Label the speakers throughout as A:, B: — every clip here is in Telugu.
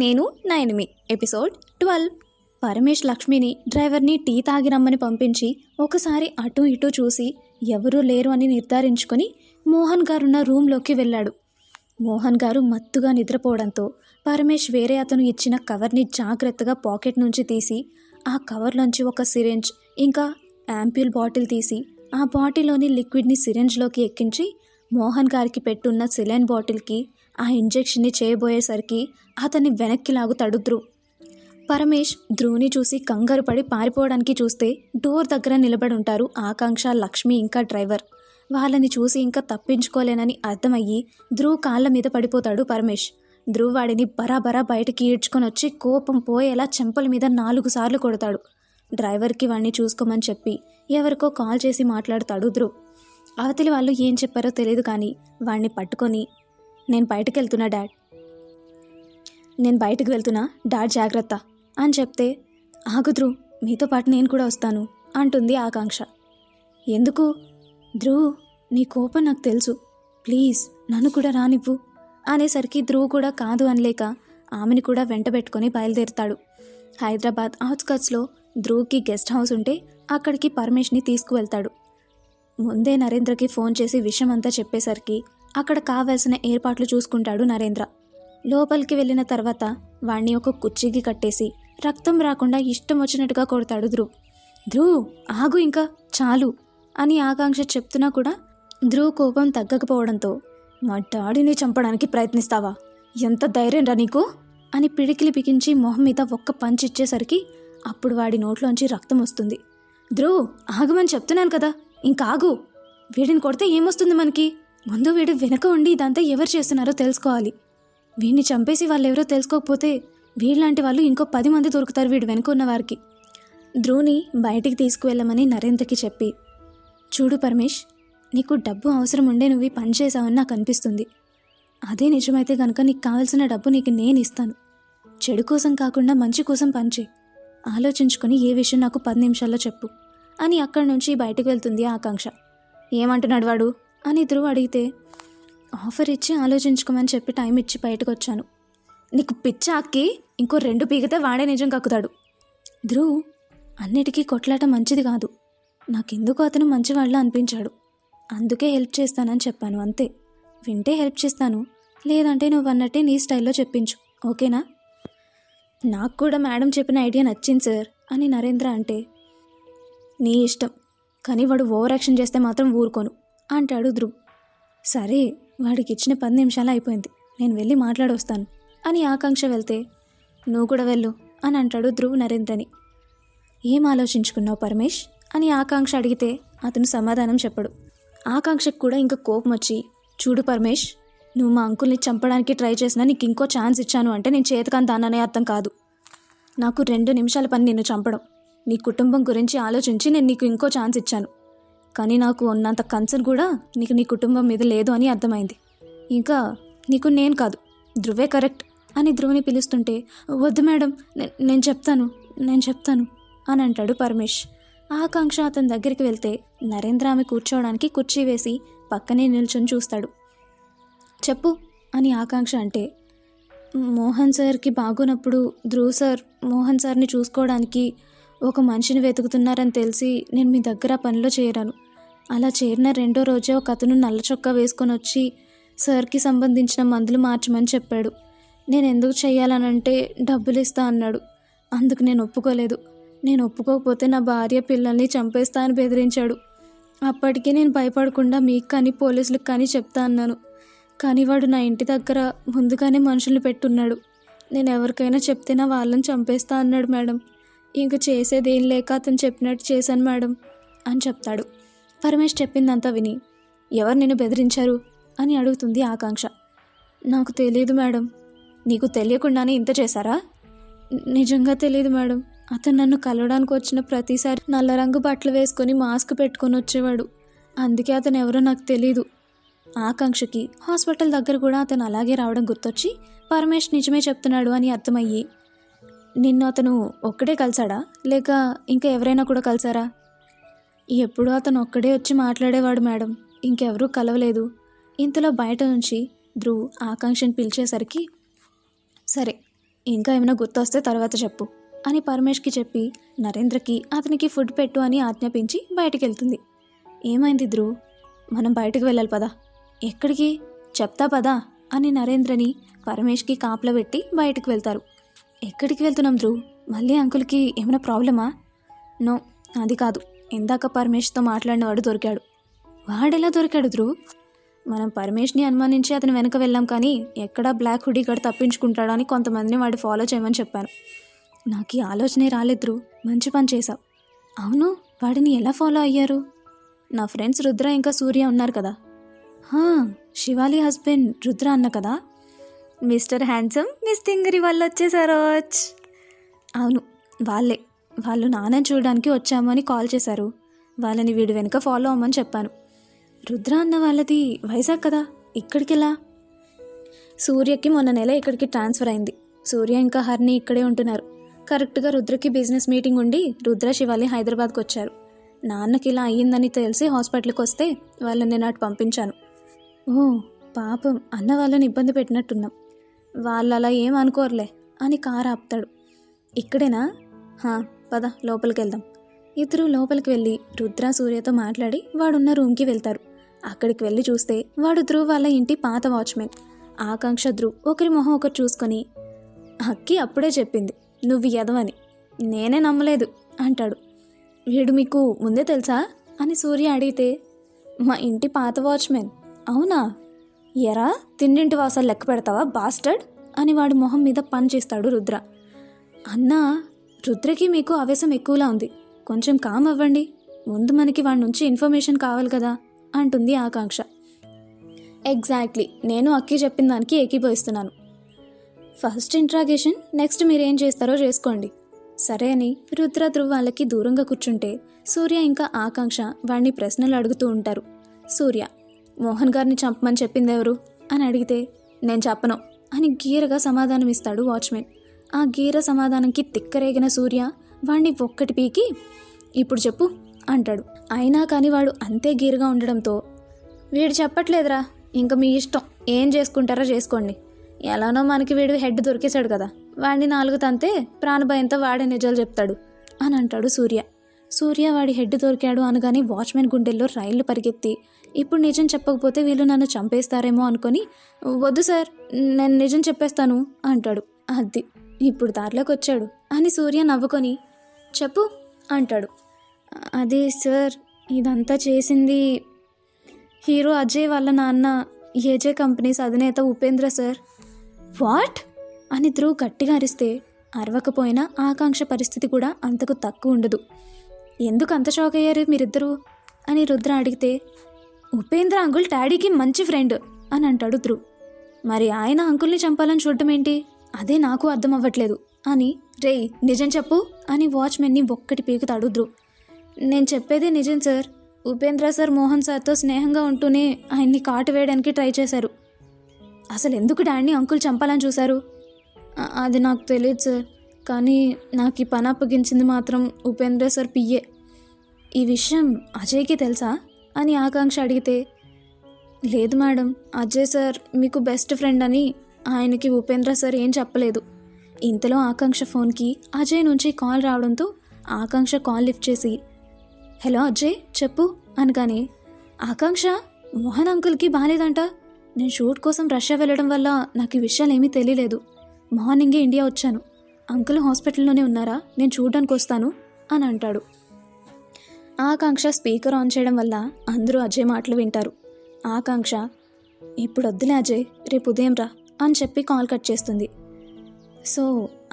A: నేను నా ఎనిమి ఎపిసోడ్ 12. పరమేష్ లక్ష్మిని డ్రైవర్ని టీ తాగి రమ్మని పంపించి ఒకసారి అటు ఇటు చూసి ఎవరూ లేరు అని నిర్ధారించుకొని మోహన్ గారున్న రూమ్లోకి వెళ్ళాడు. మోహన్ గారు మత్తుగా నిద్రపోవడంతో పరమేష్ వేరే అతను ఇచ్చిన కవర్ని జాగ్రత్తగా పాకెట్ నుంచి తీసి ఆ కవర్లోంచి ఒక సిరెంజ్ ఇంకా యాంప్యూల్ బాటిల్ తీసి ఆ బాటిల్లోని లిక్విడ్ని సిరెంజ్లోకి ఎక్కించి మోహన్ గారికి పెట్టున్న సిలైన్ బాటిల్కి ఆ ఇంజెక్షన్ని చేయబోయేసరికి అతన్ని వెనక్కి లాగుతాడు ధ్రువ్. పరమేష్ ధ్రువ్ని చూసి కంగారు పడి పారిపోవడానికి చూస్తే డోర్ దగ్గర నిలబడి ఉంటారు ఆకాంక్ష, లక్ష్మి ఇంకా డ్రైవర్. వాళ్ళని చూసి ఇంకా తప్పించుకోలేనని అర్థమయ్యి ధ్రువ్ కాళ్ళ మీద పడిపోతాడు పరమేష్. ధ్రువ్ వాడిని బరాబరా బయటకి ఈడ్చుకొని వచ్చి కోపం పోయేలా చెంపల మీద 4 సార్లు కొడతాడు. డ్రైవర్కి వాడిని చూసుకోమని చెప్పి ఎవరికో కాల్ చేసి మాట్లాడతాడు ధ్రువ్. అవతలి వాళ్ళు ఏం చెప్పారో తెలియదు కానీ వాడిని పట్టుకొని నేను బయటకు వెళ్తున్నా డాడ్ జాగ్రత్త అని చెప్తే ఆగు ధ్రువ్, మీతో పాటు నేను కూడా వస్తాను అంటుంది ఆకాంక్ష. ఎందుకు? ధ్రువ్, నీ కోపం నాకు తెలుసు, ప్లీజ్ నన్ను కూడా రానివ్వు అనేసరికి ధ్రువ్ కూడా కాదు అనలేక ఆమెని కూడా వెంట పెట్టుకొని బయలుదేరుతాడు. హైదరాబాద్ అవుట్స్కట్స్లో ధ్రువ్కి గెస్ట్ హౌస్ ఉంటే అక్కడికి పరమేష్ని తీసుకువెళ్తాడు. ముందే నరేంద్రకి ఫోన్ చేసి విషయం అంతా చెప్పేసరికి అక్కడ కావాల్సిన ఏర్పాట్లు చూసుకుంటాడు నరేంద్ర. లోపలికి వెళ్ళిన తర్వాత వాణ్ణి ఒక కుర్చీకి కట్టేసి రక్తం రాకుండా ఇష్టం వచ్చినట్టుగా కొడతాడు ధ్రువ్. ధ్రువ్ ఆగు, ఇంకా చాలు అని ఆకాంక్ష చెప్తున్నా కూడా ధ్రువ్ కోపం తగ్గకపోవడంతో మా డాడీని చంపడానికి ప్రయత్నిస్తావా? ఎంత ధైర్యం రా నీకు అని పిడికిలి బిగించి మొహం మీద ఒక్క పంచ్ ఇచ్చేసరికి అప్పుడు వాడి నోట్లోంచి రక్తం వస్తుంది. ధ్రువ్ ఆగమని చెప్తున్నాను కదా, ఇంకాగు. వీడిని కొడితే ఏమొస్తుంది మనకి? ముందు వీడు వెనక ఉండి ఇదంతా ఎవరు చేస్తున్నారో తెలుసుకోవాలి. వీడిని చంపేసి వాళ్ళెవరో తెలుసుకోకపోతే వీళ్ళలాంటి వాళ్ళు ఇంకో 10 మంది దొరుకుతారు వీడు వెనుక ఉన్న వారికి. ధ్రువ్ని బయటికి తీసుకువెళ్ళమని నరేంద్రకి చెప్పి, చూడు పరమేష్, నీకు డబ్బు అవసరం ఉండే నువ్వు పని చేసావని నాకు అనిపిస్తుంది. అదే నిజమైతే కనుక నీకు కావాల్సిన డబ్బు నీకు నేను ఇస్తాను. చెడు కోసం కాకుండా మంచి కోసం పనిచేయి. ఆలోచించుకొని ఏ విషయం నాకు 10 నిమిషాల్లో చెప్పు అని అక్కడి నుంచి బయటకు వెళ్తుంది ఆకాంక్ష. ఏమంటున్నాడు వాడు అని ధ్రువ్ అడిగితే, ఆఫర్ ఇచ్చి ఆలోచించుకోమని చెప్పి టైం ఇచ్చి బయటకు వచ్చాను. నీకు పిచ్చ అక్కి, ఇంకో 2 పీకితే వాడే నిజం కక్కుతాడు. ధ్రువ్, అన్నిటికీ కొట్లాట మంచిది కాదు. నాకెందుకు అతను మంచివాళ్ళ అనిపించాడు, అందుకే హెల్ప్ చేస్తానని చెప్పాను అంతే. వింటే హెల్ప్ చేస్తాను, లేదంటే నువ్వు అన్నట్టే నీ స్టైల్లో చెప్పించు, ఓకేనా? నాకు కూడా మేడం చెప్పిన ఐడియా నచ్చింది సార్ అని నరేంద్ర అంటే, నీ ఇష్టం, కానీ వాడు ఓవర్ యాక్షన్ చేస్తే మాత్రం ఊరుకోను అంటాడు ధ్రువ్. సరే, వాడికి ఇచ్చిన 10 నిమిషాలు అయిపోయింది, నేను వెళ్ళి మాట్లాడొస్తాను అని ఆకాంక్ష వెళ్తే, నువ్వు కూడా వెళ్ళు అని అంటాడు ధ్రువ్ నరేంద్రని. ఏం ఆలోచించుకున్నావు పరమేష్ అని ఆకాంక్ష అడిగితే అతను సమాధానం చెప్పడు. ఆకాంక్షకు కూడా ఇంకా కోపం వచ్చి, చూడు పరమేష్, నువ్వు మా అంకుల్ని చంపడానికి ట్రై చేసినా నీకు ఇంకో ఛాన్స్ ఇచ్చాను అంటే నేను చేతకాని దాన్ననే అర్థం కాదు. నాకు 2 నిమిషాల పని నిన్ను చంపడం. నీ కుటుంబం గురించి ఆలోచించి నేను నీకు ఇంకో ఛాన్స్ ఇచ్చాను, కానీ నాకు ఉన్నంత కన్సర్న్ కూడా నీకు నీ కుటుంబం మీద లేదు అని అర్థమైంది. ఇంకా నీకు నేను కాదు, ధ్రువే కరెక్ట్ అని ధ్రువ్ని పిలుస్తుంటే, వద్దు మేడం, నేను చెప్తాను అని అంటాడు పరమేష్. ఆకాంక్ష అతని దగ్గరికి వెళ్తే నరేంద్ర ఆమె కూర్చోవడానికి కుర్చీ వేసి పక్కనే నిల్చొని చూస్తాడు. చెప్పు అని ఆకాంక్ష అంటే, మోహన్ సార్కి బాగున్నప్పుడు ధ్రువ్ సార్ మోహన్ సార్ని చూసుకోవడానికి ఒక మనిషిని వెతుకుతున్నారని తెలిసి నేను మీ దగ్గర పనిలో చేరాను. అలా చేరిన 2వ రోజే ఒక అతను నల్ల చొక్కా వేసుకొని వచ్చి సార్కి సంబంధించిన మందులు మార్చమని చెప్పాడు. నేను ఎందుకు చెయ్యాలనంటే డబ్బులు ఇస్తా అన్నాడు. అందుకు నేను ఒప్పుకోలేదు. నేను ఒప్పుకోకపోతే నా భార్య పిల్లల్ని చంపేస్తా అని బెదిరించాడు. అప్పటికే నేను భయపడకుండా మీకు కానీ పోలీసులకు కానీ చెప్తా అన్నాను. కానీ వాడు నా ఇంటి దగ్గర ముందుగానే మనుషుల్ని పెట్టున్నాడు. నేను ఎవరికైనా చెప్తే నా వాళ్ళని చంపేస్తా అన్నాడు మేడం. ఇంక చేసేదేం లేక అతను చెప్పినట్టు చేశాను మేడం అని చెప్తాడు. పరమేష్ చెప్పిందంతా విని, ఎవరు నిన్ను బెదిరించారు అని అడుగుతుంది ఆకాంక్ష. నాకు తెలియదు మేడం. నీకు తెలియకుండానే ఇంత చేశారా? నిజంగా తెలియదు మేడం. అతను నన్ను కలవడానికి వచ్చిన ప్రతిసారి నల్ల రంగు బట్టలు వేసుకొని మాస్క్ పెట్టుకొని వచ్చేవాడు. అందుకే అతను ఎవరో నాకు తెలీదు. ఆకాంక్షకి హాస్పిటల్ దగ్గర కూడా అతను అలాగే రావడం గుర్తొచ్చి పరమేష్ నిజమే చెప్తున్నాడు అని అర్థమయ్యి, నిన్ను అతను ఒక్కడే కలిసాడా లేక ఇంకా ఎవరైనా కూడా కలిసారా? ఎప్పుడూ అతను ఒక్కడే వచ్చి మాట్లాడేవాడు మేడం, ఇంకెవరూ కలవలేదు. ఇంతలో బయట నుంచి ధ్రువ్ ఆకాంక్షని పిలిచేసరికి, సరే ఇంకా ఏమైనా గుర్తొస్తే తర్వాత చెప్పు అని పరమేష్కి చెప్పి నరేంద్రకి అతనికి ఫుడ్ పెట్టు అని ఆజ్ఞాపించి బయటికి వెళ్తుంది. ఏమైంది ధ్రువ్, మనం బయటకు వెళ్ళాలి పదా. ఎక్కడికి చెప్తా పదా అని నరేంద్రని పరమేష్కి కాపలా పెట్టి బయటకు వెళ్తారు. ఎక్కడికి వెళ్తున్నాం ధ్రువ్, మళ్ళీ అంకుల్కి ఏమైనా ప్రాబ్లమా? నో, అది కాదు, ఇందాక పరమేష్తో మాట్లాడినవాడు దొరికాడు. వాడెలా దొరికాడు ధ్రువ్? మనం పరమేష్ని అనుమానించి అతని వెనక వెళ్ళాం, కానీ ఎక్కడా బ్లాక్ హుడీ గడు తప్పించుకుంటాడా అని కొంతమందిని వాడు ఫాలో చేయమని చెప్పాను. నాకు ఈ ఆలోచనే రాలేదు ధ్రువ్, మంచి పని చేశావు. అవును, వాడిని ఎలా ఫాలో అయ్యారు? నా ఫ్రెండ్స్ రుద్ర ఇంకా సూర్య ఉన్నారు కదా. శివాలి హస్బెండ్ రుద్ర అన్న కదా. మిస్టర్ హ్యాండ్సమ్, మిస్ తింగరి వాళ్ళు వచ్చేసారో. అవును, వాళ్ళు నాన్నని చూడడానికి వచ్చాము అని కాల్ చేశారు. వాళ్ళని వీడి వెనుక ఫాలో అవ్వమని చెప్పాను. రుద్ర అన్న వాళ్ళది వైజాగ్ కదా, ఇక్కడికెలా? సూర్యకి మొన్న నెల ఇక్కడికి ట్రాన్స్ఫర్ అయింది. సూర్య ఇంకా హర్ని ఇక్కడే ఉంటున్నారు. కరెక్ట్గా రుద్రకి బిజినెస్ మీటింగ్ ఉండి రుద్ర శివాలి హైదరాబాద్కి వచ్చారు. నాన్నకి ఇలా అయ్యిందని తెలిసి హాస్పిటల్కి వస్తే వాళ్ళని నేను అటు పంపించాను. ఓ పాపం, అన్న వాళ్ళని ఇబ్బంది పెట్టినట్టున్నాం. వాళ్ళు అలా ఏం అనుకోరులే అని కారు ఆపుతాడు. ఇక్కడేనా? పద లోపలికి వెళ్దాం. ఇద్దరు లోపలికి వెళ్ళి రుద్ర సూర్యతో మాట్లాడి వాడున్న రూమ్కి వెళ్తారు. అక్కడికి వెళ్ళి చూస్తే వాడు ధ్రువ్ వాళ్ళ ఇంటి పాత వాచ్మెన్. ఆకాంక్ష ధ్రువ్ ఒకరి మొహం ఒకరు చూసుకొని, అక్కి అప్పుడే చెప్పింది నువ్వు ఎదవని, నేనే నమ్మలేదు అంటాడు. వీడు మీకు ముందే తెలుసా అని సూర్య అడిగితే, మా ఇంటి పాత వాచ్మెన్. అవునా? ఎరా తిండింటి వాసాలు లెక్క పెడతావా బాస్టర్డ్ అని వాడి మొహం మీద పని చేస్తాడు రుద్ర. అన్నా, రుద్రకి మీకు ఆవేశం ఎక్కువలా ఉంది, కొంచెం కామ్ అవ్వండి, ముందు మనకి వాడి నుంచి ఇన్ఫర్మేషన్ కావాలి కదా అంటుంది ఆకాంక్ష. ఎగ్జాక్ట్లీ, నేను అక్కి చెప్పిన దానికి ఏకీభవిస్తున్నాను. ఫస్ట్ ఇంట్రాగేషన్, నెక్స్ట్ మీరేం చేస్తారో చేసుకోండి సరే అని రుద్ర ధ్రువ్ వాళ్ళకి దూరంగా కూర్చుంటే సూర్య ఇంకా ఆకాంక్ష వాడిని ప్రశ్నలు అడుగుతూ ఉంటారు. సూర్య, మోహన్ గారిని చంపమని చెప్పింది ఎవరు అని అడిగితే, నేను చెప్పను అని గీరగా సమాధానం ఇస్తాడు వాచ్మెన్. ఆ గీర సమాధానంకి తిక్కరేగిన సూర్య వాడిని ఒక్కటి పీకి, ఇప్పుడు చెప్పు అంటాడు. అయినా కానీ వాడు అంతే గీరగా ఉండడంతో, వీడు చెప్పట్లేదురా, ఇంకా మీ ఇష్టం, ఏం చేసుకుంటారో చేసుకోండి, ఎలానో మనకి వీడు హెడ్ దొరికేశాడు కదా, వాడిని 4 తంతే ప్రాణభయంతో వాడే నిజాలు చెప్తాడు అని అంటాడు సూర్య. సూర్య వాడి హెడ్ దొరికాడు అనగానే వాచ్మెన్ గుండెల్లో రైళ్లు పరిగెత్తి, ఇప్పుడు నిజం చెప్పకపోతే వీళ్ళు నన్ను చంపేస్తారేమో అనుకొని, వద్దు సార్, నేను నిజం చెప్పేస్తాను అంటాడు. అది ఇప్పుడు దారిలోకి వచ్చాడు అని సూర్య నవ్వుకొని, చెప్పు అంటాడు. అదే సార్, ఇదంతా చేసింది హీరో అజయ్ వాళ్ళ నాన్న, ఏజే కంపెనీస్ అధినేత ఉపేంద్ర సార్. వాట్ అని ధ్రువ్ గట్టిగా అరిస్తే, అరవకపోయినా ఆకాంక్ష పరిస్థితి కూడా అంతకు తక్కువ ఉండదు. ఎందుకు అంత షాక్ అయ్యారు మీరిద్దరూ అని రుద్ర అడిగితే, ఉపేంద్ర అంకుల్ డాడీకి మంచి ఫ్రెండ్ అని అంటాడు ధ్రువ్. మరి ఆయన అంకుల్ని చంపాలని చూడటం ఏంటి, అదే నాకు అర్థం అవ్వట్లేదు అని, రేయ్ నిజం చెప్పు అని వాచ్మెన్ని ఒక్కటి పీకుతాడు ధ్రువ్. నేను చెప్పేదే నిజం సార్, ఉపేంద్ర సార్ మోహన్ సార్తో స్నేహంగా ఉంటూనే ఆయన్ని కాటు వేయడానికి ట్రై చేశారు. అసలు ఎందుకు డాడీని అంకుల్ చంపాలని చూశారు? అది నాకు తెలియదు సార్, కానీ నాకు ఈ పని అప్పగించింది మాత్రం ఉపేంద్ర సార్ పిఏ. ఈ విషయం అజయ్కి తెలుసా అని ఆకాంక్ష అడిగితే, లేదు మేడం, అజయ్ సార్ మీకు బెస్ట్ ఫ్రెండ్ అని ఆయనకి ఉపేంద్ర సార్ ఏం చెప్పలేదు. ఇంతలో ఆకాంక్ష ఫోన్కి అజయ్ నుంచి కాల్ రావడంతో ఆకాంక్ష కాల్ లిఫ్ట్ చేసి, హలో అజయ్ చెప్పు అనగానే, ఆకాంక్ష మోహన్ అంకుల్కి బాగాలేదంట, నేను షూట్ కోసం రష్యా వెళ్ళడం వల్ల నాకు ఈ విషయాలు ఏమీ తెలియలేదు, మార్నింగే ఇండియా వచ్చాను, అంకుల్ హాస్పిటల్లోనే ఉన్నారా, నేను చూడడానికి వస్తాను అని అంటాడు. ఆకాంక్ష స్పీకర్ ఆన్ చేయడం వల్ల అందరూ అజయ్ మాటలు వింటారు. ఆకాంక్ష, ఇప్పుడు వద్దులే అజయ్, రేపు ఉదయం రా అని చెప్పి కాల్ కట్ చేస్తుంది. సో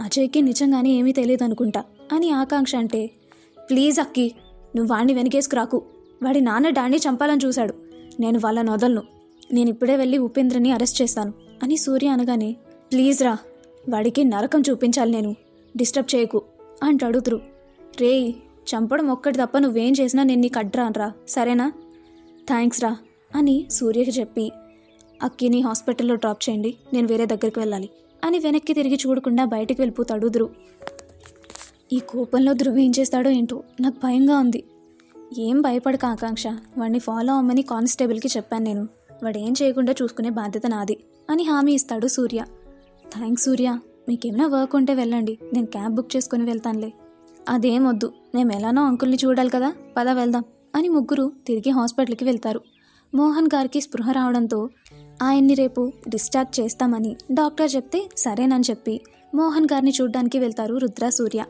A: అజయ్కి నిజంగానే ఏమీ తెలియదు అనుకుంటా అని ఆకాంక్ష అంటే, ప్లీజ్ అక్కి, నువ్వు వాడిని వెనకేసుకురాకు, వాడి నాన్న డాడీని చంపాలని చూశాడు, నేను వాళ్ళని వదలను, నేను ఇప్పుడే వెళ్ళి ఉపేంద్రని అరెస్ట్ చేస్తాను అని సూర్య అనగానే, ప్లీజ్ రా, వాడికి నరకం చూపించాలి, నేను డిస్టర్బ్ చేయకు అంటాడు ధ్రువ్. రేయ్, చంపడం ఒక్కటి తప్ప నువ్వేం చేసినా నేను నీకు అడ్రానరా, సరేనా? థ్యాంక్స్ రా అని సూర్యకి చెప్పి, అక్కిని హాస్పిటల్లో డ్రాప్ చేయండి, నేను వేరే దగ్గరికి వెళ్ళాలి అని వెనక్కి తిరిగి చూడకుండా బయటికి వెళ్ళిపోతాడు ధ్రువ్. ఈ కోపంలో ధ్రువ్ ఏం చేస్తాడో ఏంటో నాకు భయంగా ఉంది. ఏం భయపడక ఆకాంక్ష, వాడిని ఫాలో అవ్వమని కానిస్టేబుల్కి చెప్పాను నేను, వాడు ఏం చేయకుండా చూసుకునే బాధ్యత నాది అని హామీ ఇస్తాడు సూర్య. థ్యాంక్స్ సూర్య మీకేమైనా వర్క్ ఉంటే వెళ్ళండి, నేను క్యాబ్ బుక్ చేసుకుని వెళ్తానులే. అదేమొద్దు, మేము ఎలానో అంకుల్ని చూడాలి కదా, పద వెళ్దాం అని ముగ్గురు తిరిగి హాస్పిటల్కి వెళ్తారు. మోహన్ గారికి స్పృహ రావడంతో ఆయన్ని రేపు డిశ్చార్జ్ చేస్తామని డాక్టర్ చెప్తే సరేనని చెప్పి మోహన్ గారిని చూడ్డానికి వెళ్తారు రుద్ర, సూర్య.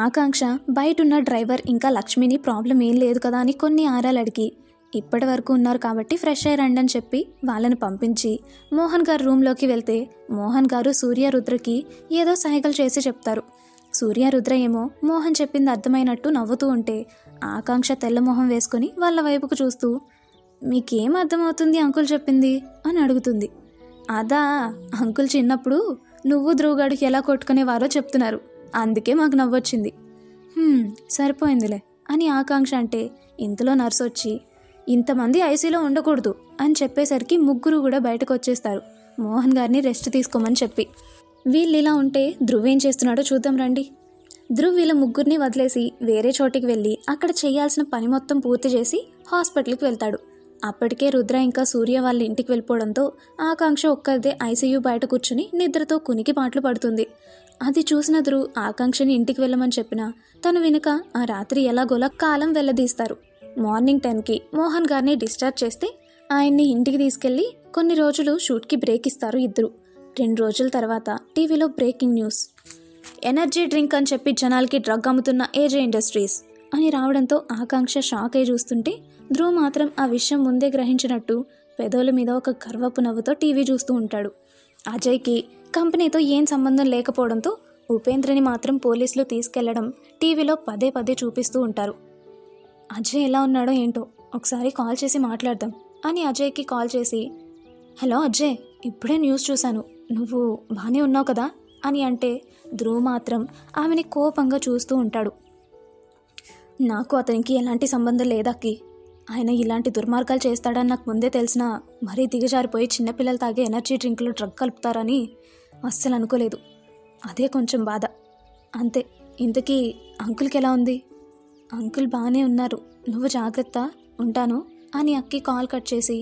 A: ఆకాంక్ష బయటున్న డ్రైవర్ ఇంకా లక్ష్మిని ప్రాబ్లం ఏం లేదు కదా అని కొన్ని ఆరాలు అడిగి ఇప్పటి వరకు ఉన్నారు కాబట్టి ఫ్రెష్ అయ్యి రండి అని చెప్పి వాళ్ళని పంపించి మోహన్ గారు రూమ్లోకి వెళ్తే మోహన్ గారు సూర్య, రుద్రకి ఏదో సైగలు చేసి చెప్తారు. సూర్య, రుద్ర ఏమో మోహన్ చెప్పింది అర్థమైనట్టు నవ్వుతూ ఉంటే ఆకాంక్ష తెల్లమోహం వేసుకొని వాళ్ళ వైపుకు చూస్తూ మీకేం అర్థమవుతుంది అంకుల్ చెప్పింది అని అడుగుతుంది. అదా, అంకుల్ చిన్నప్పుడు నువ్వు ధ్రువగాడికి ఎలా కొట్టుకునేవారో చెప్తున్నారు, అందుకే మాకు నవ్వొచ్చింది. సరిపోయిందిలే అని ఆకాంక్ష అంటే ఇంతలో నర్సు వచ్చి ఇంతమంది ఐసీలో ఉండకూడదు అని చెప్పేసరికి ముగ్గురు కూడా బయటకు వచ్చేస్తారు మోహన్ గారిని రెస్ట్ తీసుకోమని చెప్పి. వీళ్ళు ఇలా ఉంటే ధ్రువ్ ఏం చేస్తున్నాడో చూద్దాం రండి. ధ్రువ్ వీళ్ళ ముగ్గురిని వదిలేసి వేరే చోటికి వెళ్ళి అక్కడ చేయాల్సిన పని మొత్తం పూర్తి చేసి హాస్పిటల్కి వెళ్తాడు. అప్పటికే రుద్ర ఇంకా సూర్య వాళ్ళ ఇంటికి వెళ్ళిపోవడంతో ఆకాంక్ష ఒక్కరిదే ఐసీయూ బయట కూర్చుని నిద్రతో కునికి పాటలు పడుతుంది. అది చూసిన ధ్రువ్ ఆకాంక్షని ఇంటికి వెళ్ళమని చెప్పినా తను వెనుక ఆ రాత్రి ఎలాగోలా కాలం వెళ్ళదీస్తారు. మార్నింగ్ 10కి మోహన్ గారిని డిశ్చార్జ్ చేస్తే ఆయన్ని ఇంటికి తీసుకెళ్లి కొన్ని రోజులు షూట్కి బ్రేక్ ఇస్తారు ఇద్దరు. 2 రోజుల తర్వాత టీవీలో బ్రేకింగ్ న్యూస్, ఎనర్జీ డ్రింక్ అని చెప్పి జనాలకి డ్రగ్ అమ్ముతున్న ఏజే ఇండస్ట్రీస్ అని రావడంతో ఆకాంక్ష షాక్ అయి చూస్తుంటే ధ్రువ్ మాత్రం ఆ విషయం ముందే గ్రహించినట్టు పెదవుల మీద ఒక గర్వపు నవ్వుతో టీవీ చూస్తూ ఉంటాడు. అజయ్కి కంపెనీతో ఏం సంబంధం లేకపోవడంతో ఉపేంద్రని మాత్రం పోలీసులు తీసుకెళ్లడం టీవీలో పదే పదే చూపిస్తూ ఉంటారు. అజయ్ ఎలా ఉన్నాడో ఏంటో ఒకసారి కాల్ చేసి మాట్లాడదాం అని అజయ్కి కాల్ చేసి హలో అజయ్, ఇప్పుడే న్యూస్ చూశాను, నువ్వు బాగానే ఉన్నావు కదా అని అంటే ధ్రువ్ మాత్రం ఆమెని కోపంగా చూస్తూ ఉంటాడు. నాకు అతనికి ఎలాంటి సంబంధం లేదక్కి, ఆయన ఇలాంటి దుర్మార్గాలు చేస్తాడని నాకు ముందే తెలిసినా మరీ దిగజారిపోయి చిన్నపిల్లలు తాగే ఎనర్జీ డ్రింక్లో డ్రగ్ కలుపుతారని అస్సలు అనుకోలేదు. అదే కొంచెం బాధ అంతే. ఇంతకీ అంకుల్కి ఎలా ఉంది? అంకుల్ బాగానే ఉన్నారు, నువ్వు జాగ్రత్త, ఉంటాను అని అక్కి కాల్ కట్ చేసి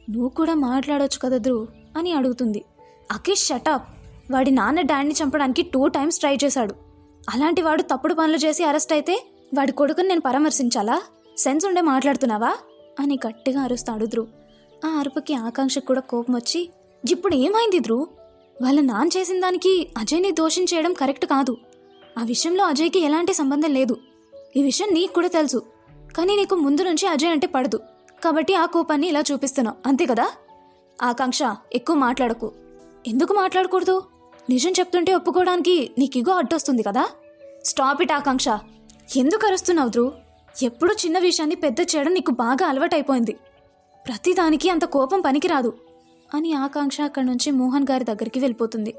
A: నువ్వు కూడా మాట్లాడొచ్చు కదా ధ్రువ్ అని అడుగుతుంది. అక్కి షటప్, వాడి నాన్న డాడీని చంపడానికి 2 times ట్రై చేశాడు. అలాంటి వాడు తప్పుడు పనులు చేసి అరెస్ట్ అయితే వాడి కొడుకుని నేను పరామర్శించాలా? సెన్స్ ఉండే మాట్లాడుతున్నావా అని గట్టిగా అరుస్తాడు ధ్రువ్. ఆ అరుపుకి ఆకాంక్షకు కూడా కోపం వచ్చి ఇప్పుడు ఏమైంది ధ్రువ్? వాళ్ళ నాన్న చేసిన దానికి అజయ్ని దోషించేయడం కరెక్ట్ కాదు. ఆ విషయంలో అజయ్కి ఎలాంటి సంబంధం లేదు. ఈ విషయం నీకు కూడా తెలుసు, కానీ నీకు ముందు నుంచి అజయ్ అంటే పడదు కాబట్టి ఆ కోపాన్ని ఇలా చూపిస్తున్నావు, అంతే కదా? ఆకాంక్ష, ఎక్కువ మాట్లాడకు. ఎందుకు మాట్లాడకూడదు? నిజం చెప్తుంటే ఒప్పుకోవడానికి నీకు ఇగో అడ్డొస్తుంది కదా. స్టాప్ ఇట్ ఆకాంక్ష. ఎందుకు అరుస్తున్నావు ధ్రువ్? ఎప్పుడు చిన్న విషయాన్ని పెద్ద చేయడం నీకు బాగా అలవాటైపోయింది. ప్రతిదానికి అంత కోపం పనికిరాదు అని ఆకాంక్ష అక్కడి నుంచి మోహన్ గారి దగ్గరికి వెళ్ళిపోతుంది.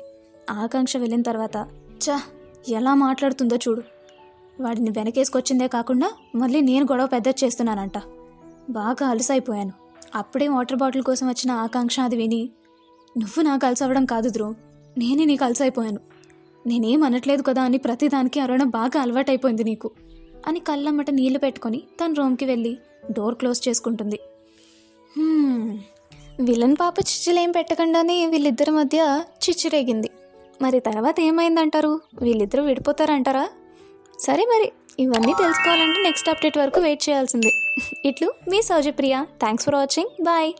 A: ఆకాంక్ష వెళ్ళిన తర్వాత ఎలా మాట్లాడుతుందో చూడు. వాడిని వెనకేసుకొచ్చిందే కాకుండా మళ్ళీ నేను గొడవ పెద్ద చేస్తున్నానంట. బాగా అలసైపోయాను. అప్పుడే వాటర్ బాటిల్ కోసం వచ్చిన ఆకాంక్ష అది విని నువ్వు నాకు అలసవడం కాదు ధ్రువ్, నేనే నీకు అలసైపోయాను, నేనేం అనట్లేదు కదా అని ప్రతిదానికి అరవడం బాగా అలవాటైపోయింది నీకు అని కళ్ళమ్మట నీళ్లు పెట్టుకొని తన రూమ్కి వెళ్ళి డోర్ క్లోజ్ చేసుకుంటుంది. విలన్ పాప చిచ్చులేం పెట్టకుండానే వీళ్ళిద్దరి మధ్య చిచ్చురేగింది. మరి తర్వాత ఏమైందంటారు? వీళ్ళిద్దరూ విడిపోతారంటారా? సరే మరి ఇవన్నీ తెలుసుకోవాలంటే నెక్స్ట్ అప్డేట్ వరకు వెయిట్ చేయాల్సిందే. ఇట్లు మీ Saujapriya. Thanks for watching. Bye.